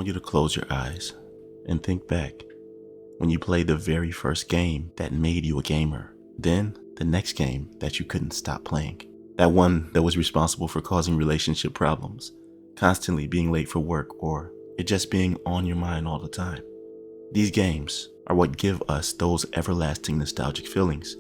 want you to close your eyes and think back when you played the very first game that made you a gamer. Then the next game that you couldn't stop playing. That one that was responsible for causing relationship problems, constantly being late for work, or it just being on your mind all the time. These games are what give us those everlasting nostalgic feelings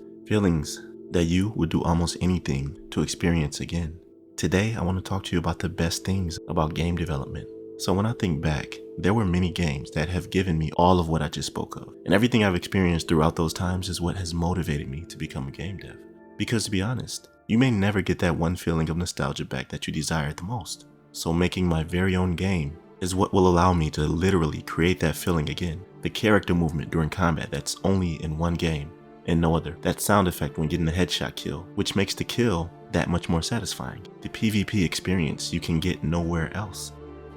that you would do almost anything to experience again. Today, I want to talk to you about the best things about game development. So when I think back, there were many games that have given me all of what I just spoke of. And everything I've experienced throughout those times is what has motivated me to become a game dev. Because to be honest, you may never get that one feeling of nostalgia back that you desired the most. So making my very own game is what will allow me to literally create that feeling again. The character movement during combat that's only in one game and no other. That sound effect when getting a headshot kill, which makes the kill that much more satisfying. The PvP experience you can get nowhere else.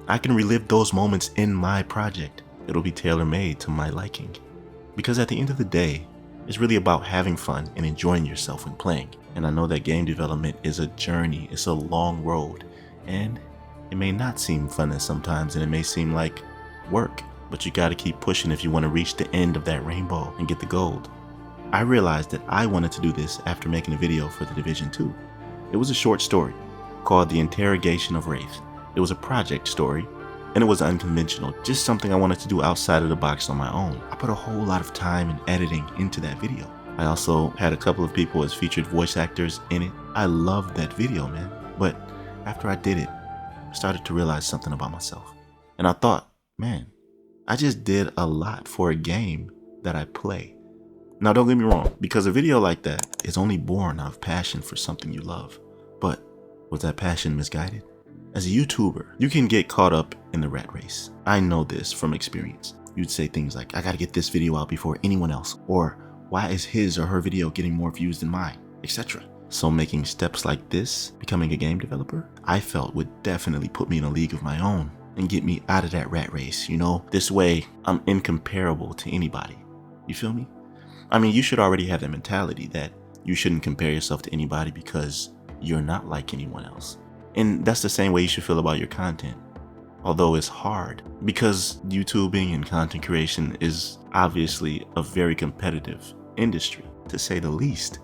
I can relive those moments in my project. It'll be tailor-made to my liking. Because at the end of the day, it's really about having fun and enjoying yourself when playing. And I know that game development is a journey, it's a long road, and it may not seem fun at sometimes, and it may seem like work, but you gotta keep pushing if you want to reach the end of that rainbow and get the gold. I realized that I wanted to do this after making a video for The Division 2. It was a short story called The Interrogation of Wraith. It was a project story, and it was unconventional, just something I wanted to do outside of the box on my own. I put a whole lot of time and editing into that video. I also had a couple of people as featured voice actors in it. I loved that video, man. But after I did it, I started to realize something about myself. And I thought, man, I just did a lot for a game that I play. Now don't get me wrong, because a video like that is only born out of passion for something you love. But was that passion misguided? As a YouTuber, you can get caught up in the rat race. I know this from experience. You'd say things like, I gotta get this video out before anyone else, or why is his or her video getting more views than mine, etc. So making steps like this, becoming a game developer, I felt would definitely put me in a league of my own and get me out of that rat race, you know? This way, I'm incomparable to anybody. You feel me? I mean, you should already have that mentality that you shouldn't compare yourself to anybody because you're not like anyone else. And that's the same way you should feel about your content. Although it's hard, because YouTubing and content creation is obviously a very competitive industry, to say the least.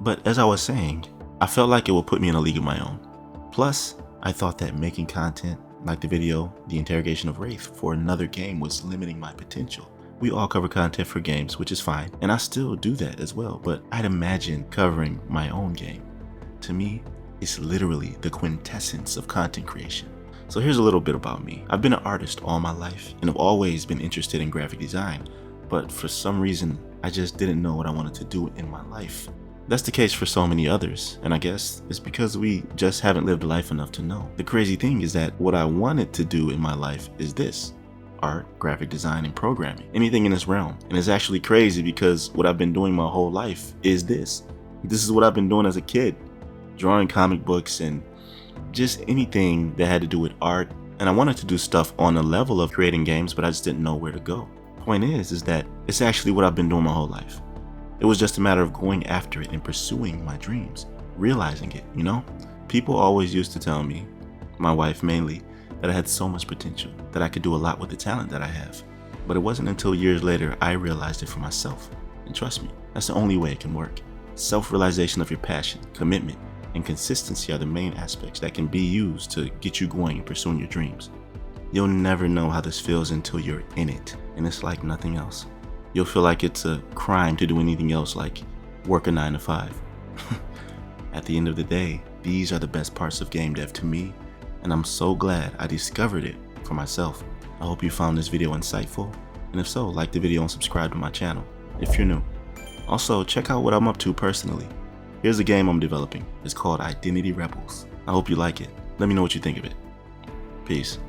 But as I was saying, I felt like it would put me in a league of my own. Plus, I thought that making content like the video, The Interrogation of Wraith, for another game was limiting my potential. We all cover content for games, which is fine, and I still do that as well, but I'd imagine covering my own game. To me, it's literally the quintessence of content creation. So here's a little bit about me. I've been an artist all my life and have always been interested in graphic design, but for some reason, I just didn't know what I wanted to do in my life. That's the case for so many others, and I guess it's because we just haven't lived life enough to know. The crazy thing is that what I wanted to do in my life is this: art, graphic design, and programming. Anything in this realm. And it's actually crazy because what I've been doing my whole life is this. This is what I've been doing as a kid. Drawing comic books and just anything that had to do with art. And I wanted to do stuff on a level of creating games, but I just didn't know where to go. Point is that it's actually what I've been doing my whole life. It was just a matter of going after it and pursuing my dreams, realizing it, you know? People always used to tell me, my wife mainly, that I had so much potential, that I could do a lot with the talent that I have. But it wasn't until years later I realized it for myself. And trust me, that's the only way it can work. Self-realization of your passion, commitment, and consistency are the main aspects that can be used to get you going and pursuing your dreams. You'll never know how this feels until you're in it, and it's like nothing else. You'll feel like it's a crime to do anything else like work a 9 to 5. At the end of the day, these are the best parts of game dev to me, and I'm so glad I discovered it for myself. I hope you found this video insightful, and if so, like the video and subscribe to my channel if you're new. Also, check out what I'm up to personally. Here's a game I'm developing. It's called Identity Rebels. I hope you like it. Let me know what you think of it. Peace.